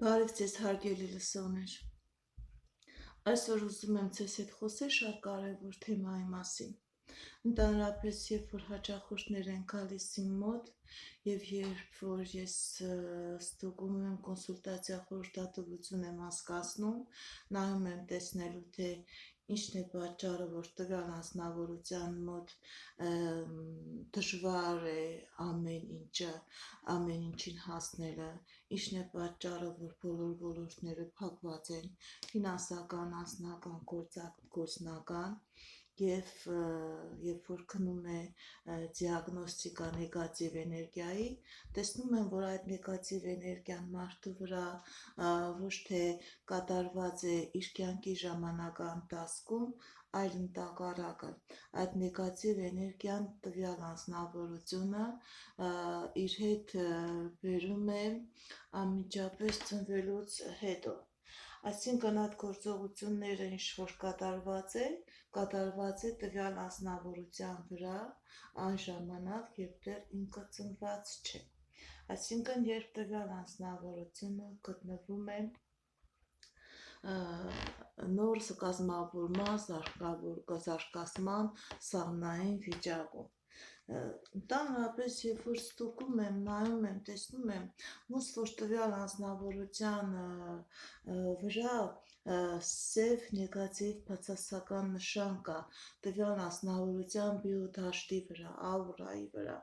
Բարև ձեզ հարգելի լսողներ։ Այսօր ուզում եմ ձեզ հետ խոսել շատ կարևոր թեմայի մասին։ Ընդհանրապես, երբ որ հաճախորդներ են գալիս իմ մոտ եւ երբ որ ես ստուգում եմ կոնսուլտացիա խորհրդատվություն եմ հասկացնում, նայում եմ տեսնելու թե ինչն է պատճառը, որ տվյալ անձնավորության մոտ դժվար է ամեն ինչին հասնելը, ինչն է պատճառը, որ բոլոր ոլորտները փակված են, ֆինանսական, անձնական, գործնական, եւ երբ որ գնում է դիագնոստիկա նեգատիվ էներգիայի, տեսնում եմ, որ այդ նեգատիվ էներգիան մարդու վրա ոչ թե կատարված է իր կյանքի ժամանակահատվածում, այլ ընդհակառակը այդ նեգատիվ էներգիան տվյալ անձնավորությունը իր հետ բերում է անմիջապես ծնվելուց հետո։ Այսինքն այդ գործողությունները ինչ որ կատարված է տվյալ անձնավորության վրա այն ժամանակ, երբ դեռ ինքը ծնված չէ։ Այսինքն երբ տվյալ անձնավորությունը գտնվում է նոր կազմավորման զարգացման սաղմնային վիճակում։ Ընդհանրապես, երբ որ ստուգում եմ, նայում եմ, տեսնում եմ, ոնց որ տվյալ անձնավորության վրա սև նեգատիվ բացասական նշան կա տվյալ անձնավորության բիոդաշտի վրա, աուրայի վրա։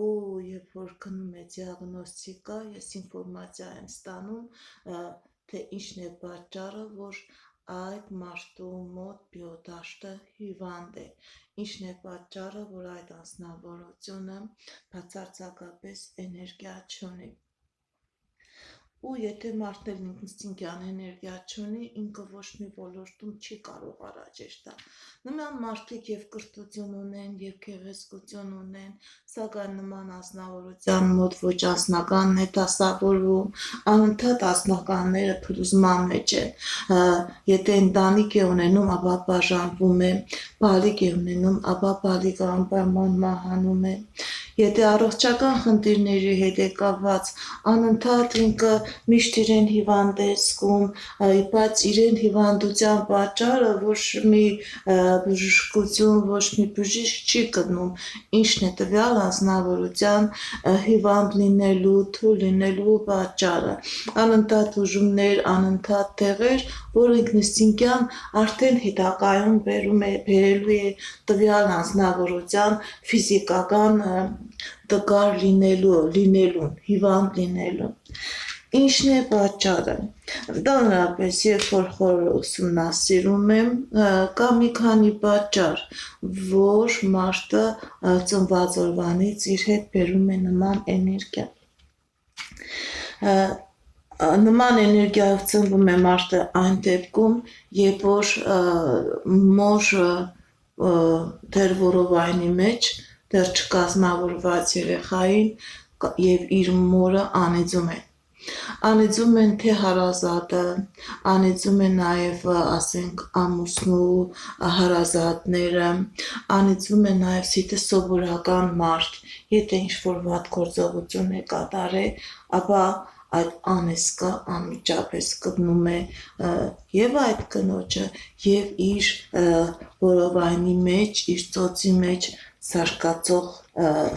Ու երբ որ գնում է դիագնոստիկա, ես ինֆորմացիա եմ ստանում, թե ինչն է պատճառը, որ այդ մարդու մոտ բիոդաշտը հիվանդ է, ինչն է պատճառը, որ այդ անձնավորությունը բացարձակապես էներգիա չունի։ Ու եթե մարդն էլ ինստինկտյան էներգիա չունի, ինքը ոչ մի ոլորտում չի կարող առաջ տալ։ Նման մարդիկ եւ կրթություն ունեն, եւ գեղեցկություն ունեն, սակայն նման անձնավորության մոտ ոչ անձնականն է դասավորվում, անընդհատ անձնականները փլուզման մեջ են։ Եթե ընտանիք է ունենում, ապա բաժանվում է, բալիկ է ունենում, ապա բալիկը անպայման մահանում է։ Եթե առողջական խնդիրների հետ է կապված, անընդհատ ինքը միշտ իրեն հիվանդ է զգում, բայց իրեն հիվանդության պատճառը ոչ մի բժշկություն, ոչ մի բժիշկ չի գտնում, ինչն է տվյալ անձնավորության հիվանդ լինելու, թույլ լինելու պատճառը։ Անընդհատ ուժումներ, անընդհատ տեղեր, որ ինքնըստինքյան արդեն հետագայում բերելու է տվյալ անձնավորության ֆիզիկական տկար լինելուն, հիվանդ լինելուն։ Ինչն է պատճառը։ Ընդհանրապես, երբ որ ուսումնասիրում եմ, կա մի քանի պատճառ, որ մարդը ծնված օրվանից իր հետ բերում է նման էներգիա։ Նման էներգիայով ծնվում է մարդը այն դեպքում, երբ որ մոր դեռ որովայնի մեջ դեռ չկազմավորված երեխային եւ իր մորը անիծում են։ Անիծում են թե հարազատը, անիծում են նաև, ասենք, ամուսնու հարազատները, անիծում են նաև սիթե սովորական մարդ, եթե ինչ-որ վատ գործողություն է կատարել, ապա այդ անեծքը անմիջապես գտնում է եւ այդ կնոջը եւ իր որովայնի մեջ, իր ծոցի մեջ զարգացող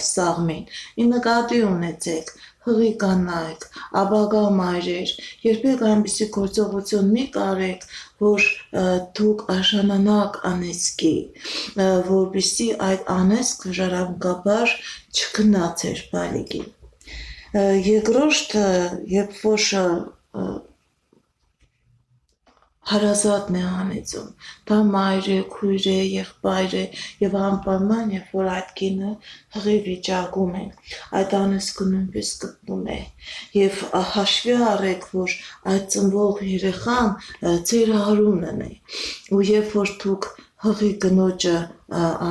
սաղմին։ Ի նկատի ունեցեք, հղի կանայք, ապագա մայրեր, երբեք այնպիսի գործողություն մի կարեք, որ դուք արժանանաք անեծքի, որպեսզի այդ անեծքը ժառանգաբար չգնա ձեր բալիկին։ Երկրորդը, երբ որ հարազատն է անիծում, դա մայր է, քույր է, եղբայր է եւ անպայման, երբ որ այդ կինը հղի վիճակում է, այդ անեծքը նույնպես գտնում է եւ հաշվի առեք, որ այդ ծնվող երեխան ձեր հարունն է, ու երբ որ դուք հղի կնոջը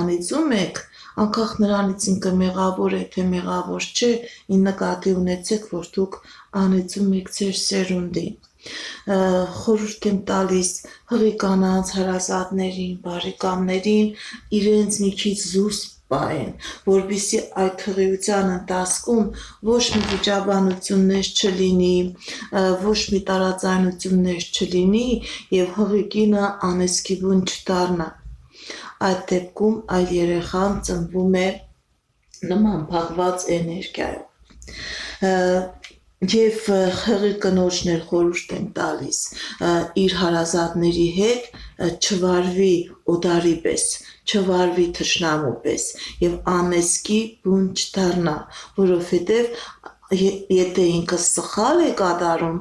անիծում եք, անկախ նրանից ինքը մեղավոր է թե մեղավոր չէ, ի նկատի ունեցեք, որ դուք անիծում եք ձեր սերունդին։ Խորհուրդ եմ տալիս հղի կանանց հարազատներին, բարեկամներին իրենց մի քիչ զուսպ պահեն, որպեսզի այդ հղիության ընթացքում ոչ մի վիճաբանություններ չլինի, ոչ մի տարաձայնություններ չլինի եւ հղիկինը անեսքի բուն չդառնա։ Այդ դեպքում այդ երեխան ծնվում է նման փակված էներգիայով։ Եվ հղի կնոջն էլ խորհուրդ են տալիս իր հարազատների հետ չվարվի օդարի պես, չվարվի թշնամու պես եւ անեսքի բուն չդառնա, որովհետեւ եթե ինքը սխալ է կատարում,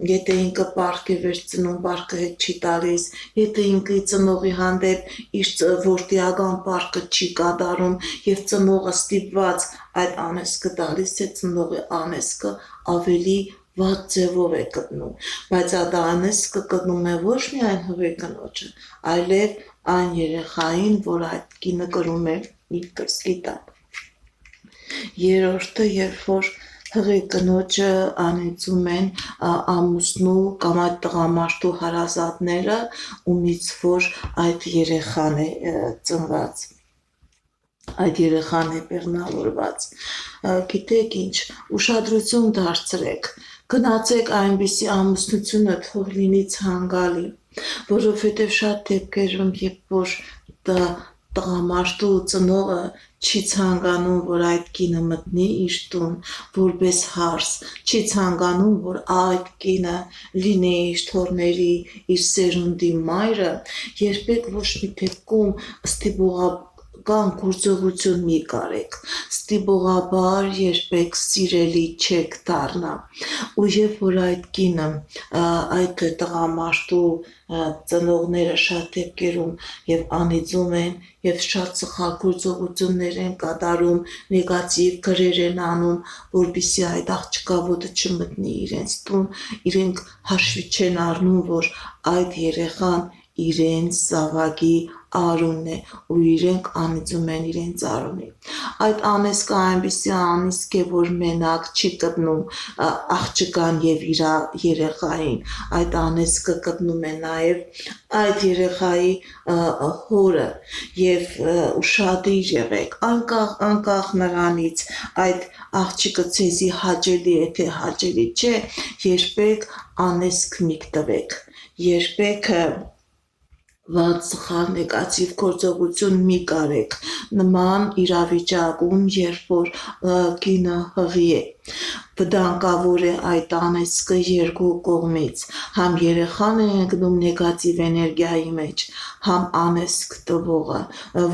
եթե ինքը պարտք է վերցնում, պարտքը հետ չի տալիս, եթե ինքը ծնողի հանդեպ իր որդիական պարտքը չի կատարում եւ ծնողը ստիպված այդ անեսքը տալիս է, ծնողի անեսքը ավելի վատ ձևով է գտնում, բայց այդ անեսքը գտնում է ոչ միայն հղի կնոջը, այլև այն երեխային, որ այդ կինը կրում է իր կրծքի տակ։ Երրորդը, երբ որ հղի կնոջը անիծում են ամուսնու կամ այդ տղամարդու հարազատները, ումից որ այդ երեխան է ծնված, այդ երեխան է բեռնավորված։ Գիտեք ինչ, ուշադրություն դարձրեք, գնացեք այնպիսի ամուսնությունը թող լինի ցանկալի, որովհետև շատ դեպքերում, երբ որ տղամարդու ծնողը չի ցանկանում, որ այդ կինը մտնի իր տուն որպես հարս, չի ցանկանում, որ այդ կինը լինի իր թոռների, իր սերունդի մայրը, երբեք ոչ մի դեպքում ստիպողական գործողություն մի կարեք, ստիպողաբար երբեք սիրելի չեք դառնա, ու երբ որ այդ կինը, այդ տղամարդու ծնողները շատ դեպքերում եւ անիծում են եւ շատ սխալ գործողություններ են կատարում, նեգատիվ գրեր են անում, որպեսզի այդ աղջկա ոտը չմտնի իրենց տուն, իրենք հաշվի չեն առնում, որ այդ երեխան իրենց զավակի արունն է ու իրենք անիծում են իրենց արունին։ Այդ անեսքը այնպիսի անիսկ է, որ մենակ չի գտնում աղջկան եւ իր երեխային, այդ անեսքը գտնում է նաեւ այդ երեխայի հորը եւ ուշադիր եղեք, անկախ նրանից այդ աղջիկը ցեզի հաճելի է թե հաճելի չէ, երբեք անեսք մի տվեք, երբեք վատ սխալ նեգատիվ գործողություն մի կարեք նման իրավիճակում, երբ որ կինը հղի է, վտանգավոր է այդ անեսքը երկու կողմից, համ երեխան է ընկնում նեգատիվ էներգիայի մեջ, համ անեսք տվողը,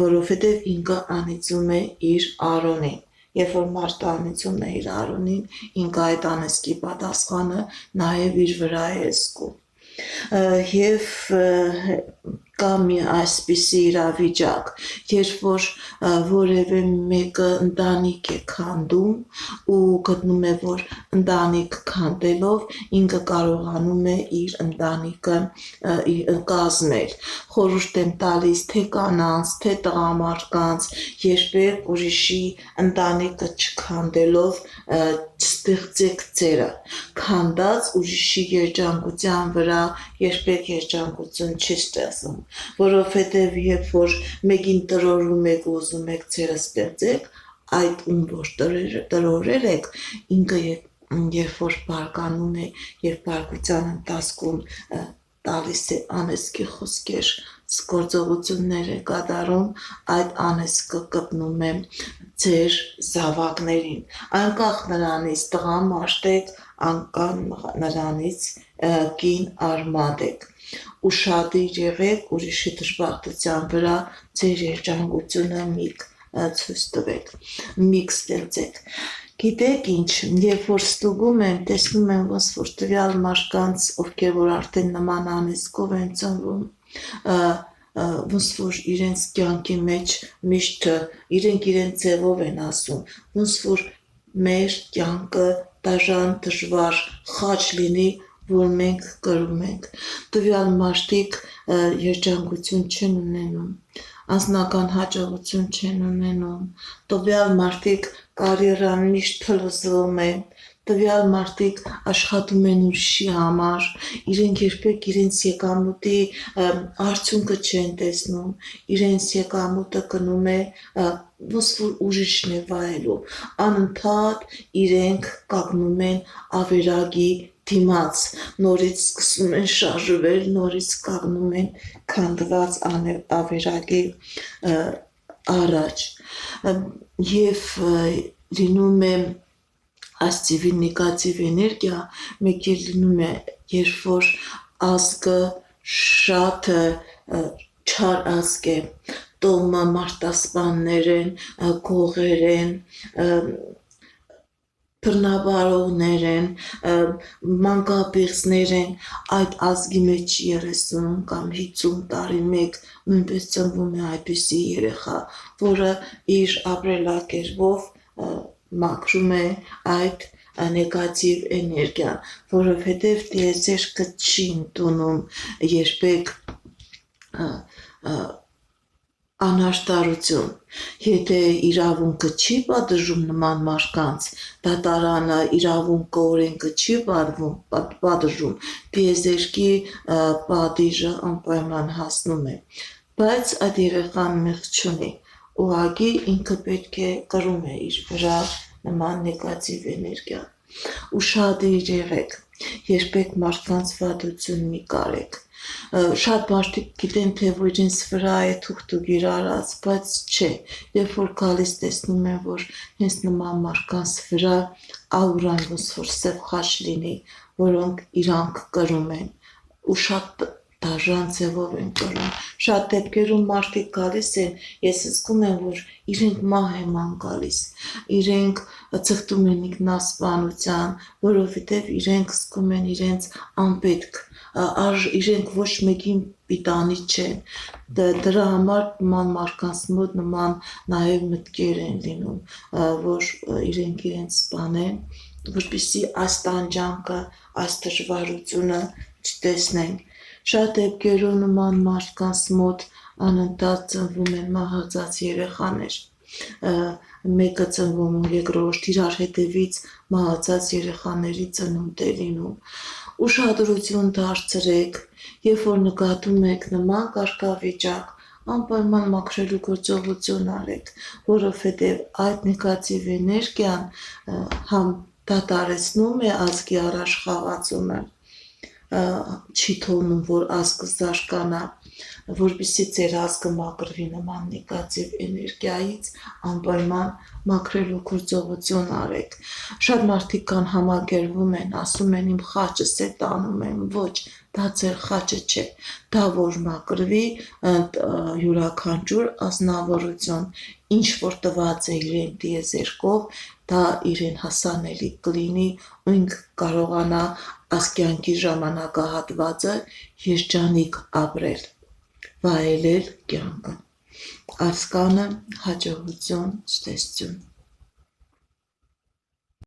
որովհետև ինքը անիծում է իր արոնին, երբ որ մարդը անիծում է իր արոնին, ինքը այդ անեսքի պատասխանը նաև իր վրա է զգում։ Եվ կա մի այսպիսի իրավիճակ, երբ որ որևէ մեկը ընտանիք է քանդում ու գտնում է, որ ընտանիք քանդելով ինքը կարողանում է իր ընտանիքը կազմել, խորհուրդ եմ տալիս թե կանանց, թե տղամարդկանց, երբեք ուրիշի ընտանիքը չքանդելով չստեղծեք ձերը, քանդած ուրիշի երջանկության վրա երբեք երջանկություն չի ստեղծում, որովհետև երբ որ մեկին տրորում եք ու ուզում եք ձերը ստեղծեք, այդ ում որ տրորել եք, ինքը երբ որ բարկանում է եւ բարկության ընթացքում տալիս է անեսքի խոսքեր, գործողություններ է կատարում, այդ անեսքը գտնում է ձեր զավակներին, անկախ նրանից տղամարդ եք, անկախ նրանից կին արմատ եք, ուշադիր եղեք ուրիշի դժբախտության վրա ձեր երջանկությունը մի ցույց տվեք, մի ստեղծեք։ Գիտեք ինչ, երբ որ ստուգում եմ, տեսնում եմ, ոնց որ տվյալ մարդկանց, ովքեր որ արդեն նման անեսքով են ծնվում, ոնց որ իրենց կյանքի մեջ միշտ իրենք իրենց ձևով են ասում, ոնց որ մեր կյանքը դաժան դժվար խաչ լինի, որ մենք կրում ենք, տվյալ մարդիկ երջանկություն չեն ունենում, անձնական հաջողություն չեն ունենում, տվյալ մարդիկ կարիերան միշտ փլուզվում է, տվյալ մարդիկ աշխատում են ուրիշի համար, իրենք երբեք իրենց եկամուտի արդյունքը չեն տեսնում, իրենց եկամուտը գնում է ոնց որ ուրիշն է վայելում, անընդհատ իրենք կանգնում են ավերագի դիմաց, նորից սկսում են շարժվել, նորից կանգնում են քանդված ավերագի առաջ, և լինում է այս ծիվի նեգատիվ էներգիա, մեկ էլ լինում է, երբ որ ազգը շատ չար ազգ է, տոմը մարտասպաններ են, գողեր են, բռնաբարողներ են, մանկապիղծներ են, այդ ազգի մեջ 30 կամ 50 տարի մեկ նույնպես ծնվում է այդպիսի երեխա, որը իր ապրելակերպով մաքրում է այդ նեգատիվ էներգիան, որովհետև տիեզերքը չի ընդունում երբեք անարդարություն, եթե իրավունքը չի պատժում նման մարդկանց, դատարանը իրավունքը օրենքը չի պատժում, տիեզերքի պատիժը անպայման հասնում է, բայց այդ երեխան մեղք չունի, ուղղակի ինքը պետք է կրում է իր վրա նման նեգատիվ էներգիա, ուշադիր եղեք, երբեք մարդկանց վատություն մի կարեք, շատ մարդիկ գիտեն, թե որ իրենց վրա է թուղթուգիր արած, բայց չէ, երբ որ գալիս տեսնում են, որ հենց նման մարդկանց վրա աուրան ոնց որ սև խաչ լինի, որոնք իրանք կրում են, ու շատ դաժան ձևով են կրում, շատ դեպքերում մարդիկ գալիս են, ես զգում եմ, որ իրենք մահ են գալիս, իրենք ձգտում են ինքնասպանության, որովհետև իրենք զգում են իրենց անպետք, իրենք ոչ մեկին պիտանի չեն, դրա համար նման մարդկանց մոտ նման նաև մտքեր են լինում, որ իրենք իրենց սպանեն, որպեսզի այս տանջանքը, այս դժվարությունը չտեսնեն, շատ դեպքերում նման մարդկանց մոտ անընդհատ ծնվում են մահացած երեխաներ, մեկը ծնվում ու երկրորդ իրար հետևից մահացած երեխաների ծնունդ է լինում, ուշադրություն դարձրեք, երբ որ նկատում եք նման կարգավիճակ, անպայման մաքրելու գործողություն արեք, որովհետև այդ նեգատիվ էներգիան համ դադարեցնում է ազգի առաջխաղացումը, չի թողնում, որ ազգը զարգանա, որպեսզի ձեր ազգը մաքրվի նման նեգատիվ էներգիայից, անպայման մաքրելու գործողություն արեք, շատ մարդիկ կան համակերպվում են, ասում են իմ խաչս է տանում եմ, ոչ, դա ձեր խաչը չէ, դա որ մաքրվի յուրաքանչյուր ազնվորություն, ինչ որ տված է իրեն տիեզերքով, դա իրեն հասանելի կլինի ու ինքը կարողանա այս կյանքի ժամանակահատվածը երջանիկ ապրել, վայելել կյանքը, այսքանը հաջողություն, ցտեսություն